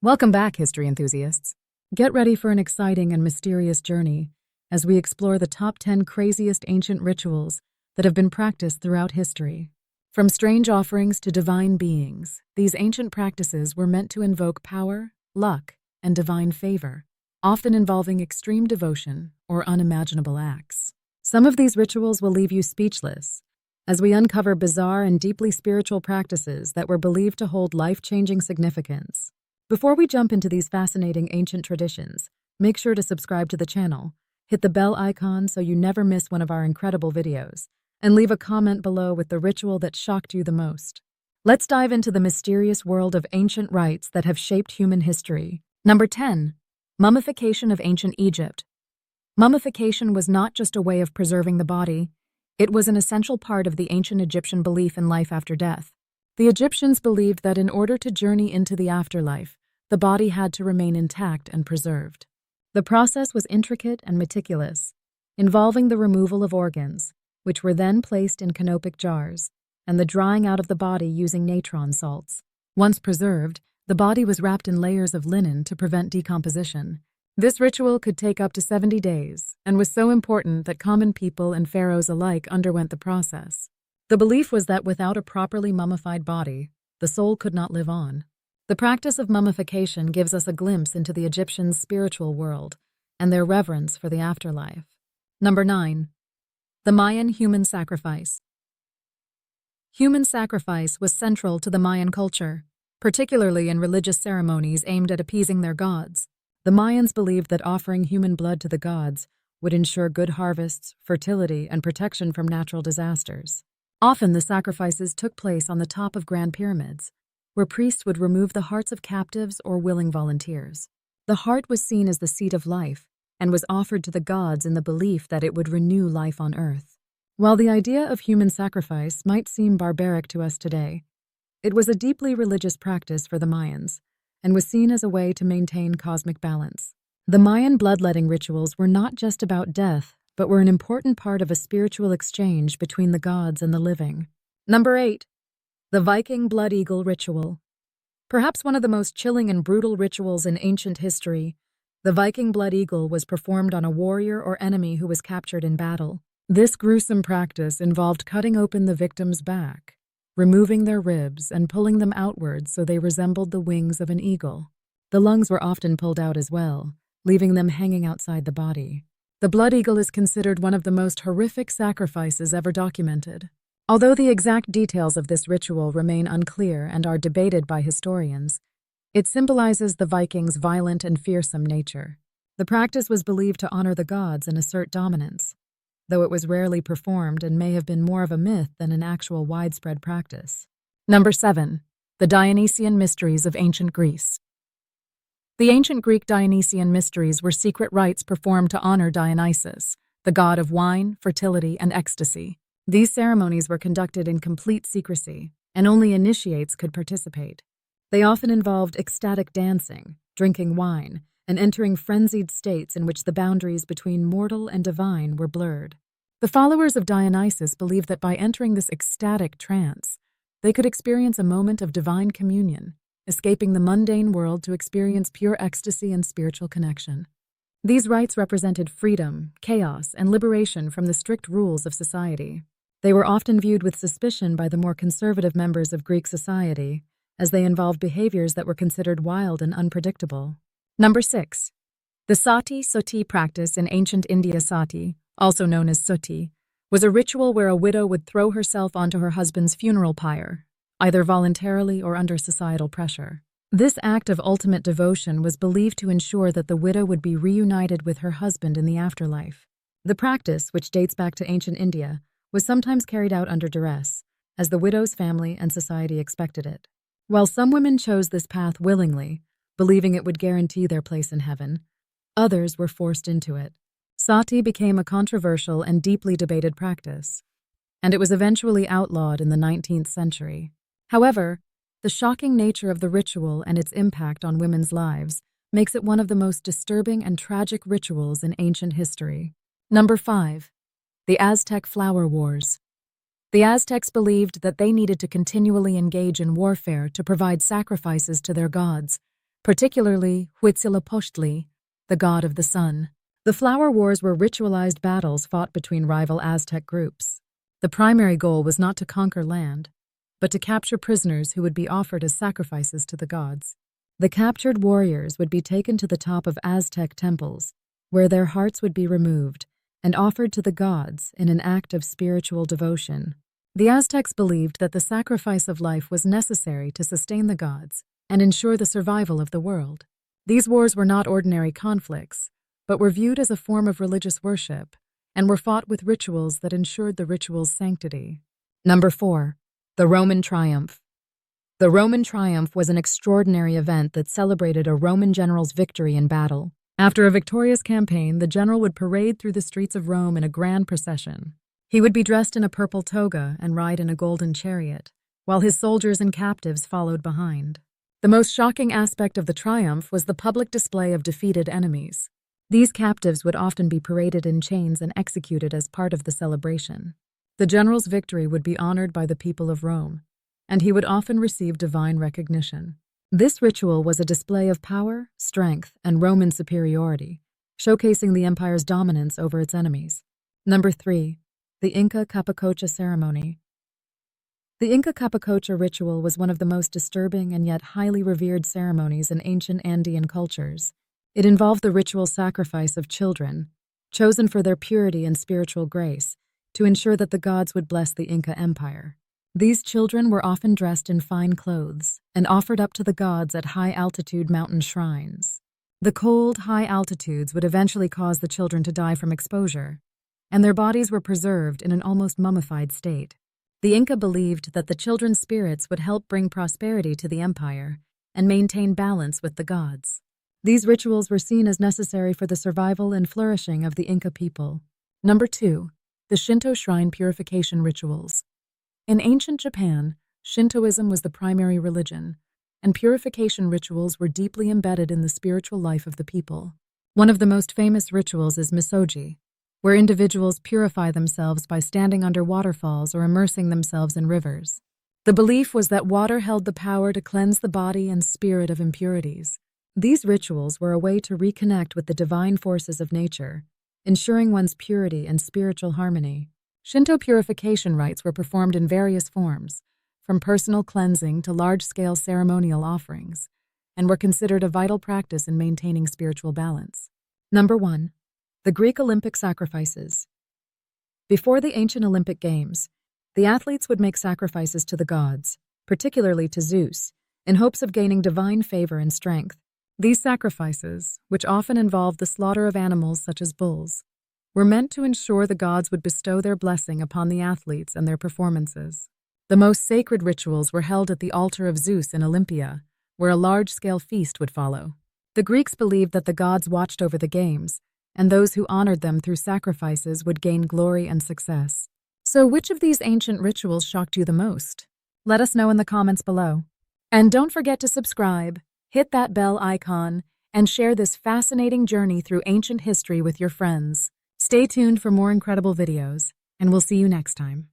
Welcome back, history enthusiasts. Get ready for an exciting and mysterious journey as we explore the top 10 craziest ancient rituals that have been practiced throughout history. From strange offerings to divine beings, these ancient practices were meant to invoke power, luck, and divine favor, often involving extreme devotion or unimaginable acts. Some of these rituals will leave you speechless as we uncover bizarre and deeply spiritual practices that were believed to hold life-changing significance. Before we jump into these fascinating ancient traditions, make sure to subscribe to the channel, hit the bell icon so you never miss one of our incredible videos, and leave a comment below with the ritual that shocked you the most. Let's dive into the mysterious world of ancient rites that have shaped human history. Number 10. Mummification of ancient Egypt. Mummification was not just a way of preserving the body, it was an essential part of the ancient Egyptian belief in life after death. The Egyptians believed that in order to journey into the afterlife, the body had to remain intact and preserved. The process was intricate and meticulous, involving the removal of organs, which were then placed in canopic jars, and the drying out of the body using natron salts. Once preserved, the body was wrapped in layers of linen to prevent decomposition. This ritual could take up to 70 days and was so important that common people and pharaohs alike underwent the process. The belief was that without a properly mummified body, the soul could not live on. The practice of mummification gives us a glimpse into the Egyptians' spiritual world and their reverence for the afterlife. Number 9. The Mayan human sacrifice. Human sacrifice was central to the Mayan culture, particularly in religious ceremonies aimed at appeasing their gods. The Mayans believed that offering human blood to the gods would ensure good harvests, fertility, and protection from natural disasters. Often the sacrifices took place on the top of grand pyramids, where priests would remove the hearts of captives or willing volunteers. The heart was seen as the seat of life and was offered to the gods in the belief that it would renew life on earth. While the idea of human sacrifice might seem barbaric to us today, it was a deeply religious practice for the Mayans and was seen as a way to maintain cosmic balance. The Mayan bloodletting rituals were not just about death, but were an important part of a spiritual exchange between the gods and the living. Number 8. The Viking blood eagle ritual. Perhaps one of the most chilling and brutal rituals in ancient history, the Viking blood eagle was performed on a warrior or enemy who was captured in battle. This gruesome practice involved cutting open the victim's back, removing their ribs, and pulling them outwards so they resembled the wings of an eagle. The lungs were often pulled out as well, leaving them hanging outside the body. The blood eagle is considered one of the most horrific sacrifices ever documented. Although the exact details of this ritual remain unclear and are debated by historians, it symbolizes the Vikings' violent and fearsome nature. The practice was believed to honor the gods and assert dominance, though it was rarely performed and may have been more of a myth than an actual widespread practice. Number 7. The Dionysian mysteries of ancient Greece. The ancient Greek Dionysian mysteries were secret rites performed to honor Dionysus, the god of wine, fertility, and ecstasy. These ceremonies were conducted in complete secrecy, and only initiates could participate. They often involved ecstatic dancing, drinking wine, and entering frenzied states in which the boundaries between mortal and divine were blurred. The followers of Dionysus believed that by entering this ecstatic trance, they could experience a moment of divine communion, escaping the mundane world to experience pure ecstasy and spiritual connection. These rites represented freedom, chaos, and liberation from the strict rules of society. They were often viewed with suspicion by the more conservative members of Greek society, as they involved behaviors that were considered wild and unpredictable. Number 6. The sati practice in ancient India. Sati, also known as suti, was a ritual where a widow would throw herself onto her husband's funeral pyre, either voluntarily or under societal pressure. This act of ultimate devotion was believed to ensure that the widow would be reunited with her husband in the afterlife. The practice, which dates back to ancient India, was sometimes carried out under duress, as the widow's family and society expected it. While some women chose this path willingly, believing it would guarantee their place in heaven, others were forced into it. Sati became a controversial and deeply debated practice, and it was eventually outlawed in the 19th century. However, the shocking nature of the ritual and its impact on women's lives makes it one of the most disturbing and tragic rituals in ancient history. Number 5. The Aztec Flower Wars. The Aztecs believed that they needed to continually engage in warfare to provide sacrifices to their gods, particularly Huitzilopochtli, the god of the sun. The flower wars were ritualized battles fought between rival Aztec groups. The primary goal was not to conquer land, but to capture prisoners who would be offered as sacrifices to the gods. The captured warriors would be taken to the top of Aztec temples, where their hearts would be removed and offered to the gods in an act of spiritual devotion. The Aztecs believed that the sacrifice of life was necessary to sustain the gods and ensure the survival of the world. These wars were not ordinary conflicts, but were viewed as a form of religious worship and were fought with rituals that ensured the ritual's sanctity. Number 4. The Roman Triumph. The Roman triumph was an extraordinary event that celebrated a Roman general's victory in battle. After a victorious campaign, the general would parade through the streets of Rome in a grand procession. He would be dressed in a purple toga and ride in a golden chariot, while his soldiers and captives followed behind. The most shocking aspect of the triumph was the public display of defeated enemies. These captives would often be paraded in chains and executed as part of the celebration. The general's victory would be honored by the people of Rome, and he would often receive divine recognition. This ritual was a display of power, strength, and Roman superiority, showcasing the empire's dominance over its enemies. Number 3. The Inca Capacocha Ceremony. The Inca Capacocha ritual was one of the most disturbing and yet highly revered ceremonies in ancient Andean cultures. It involved the ritual sacrifice of children, chosen for their purity and spiritual grace, to ensure that the gods would bless the Inca Empire. These children were often dressed in fine clothes and offered up to the gods at high-altitude mountain shrines. The cold, high altitudes would eventually cause the children to die from exposure, and their bodies were preserved in an almost mummified state. The Inca believed that the children's spirits would help bring prosperity to the empire and maintain balance with the gods. These rituals were seen as necessary for the survival and flourishing of the Inca people. Number 2. The Shinto Shrine Purification Rituals. In ancient Japan, Shintoism was the primary religion, and purification rituals were deeply embedded in the spiritual life of the people. One of the most famous rituals is misogi, where individuals purify themselves by standing under waterfalls or immersing themselves in rivers. The belief was that water held the power to cleanse the body and spirit of impurities. These rituals were a way to reconnect with the divine forces of nature, ensuring one's purity and spiritual harmony. Shinto purification rites were performed in various forms, from personal cleansing to large-scale ceremonial offerings, and were considered a vital practice in maintaining spiritual balance. Number 1. The Greek Olympic Sacrifices. Before the ancient Olympic Games, the athletes would make sacrifices to the gods, particularly to Zeus, in hopes of gaining divine favor and strength. These sacrifices, which often involved the slaughter of animals such as bulls, were meant to ensure the gods would bestow their blessing upon the athletes and their performances. The most sacred rituals were held at the altar of Zeus in Olympia, where a large-scale feast would follow. The Greeks believed that the gods watched over the games, and those who honored them through sacrifices would gain glory and success. So which of these ancient rituals shocked you the most? Let us know in the comments below. And don't forget to subscribe, hit that bell icon, and share this fascinating journey through ancient history with your friends. Stay tuned for more incredible videos, and we'll see you next time.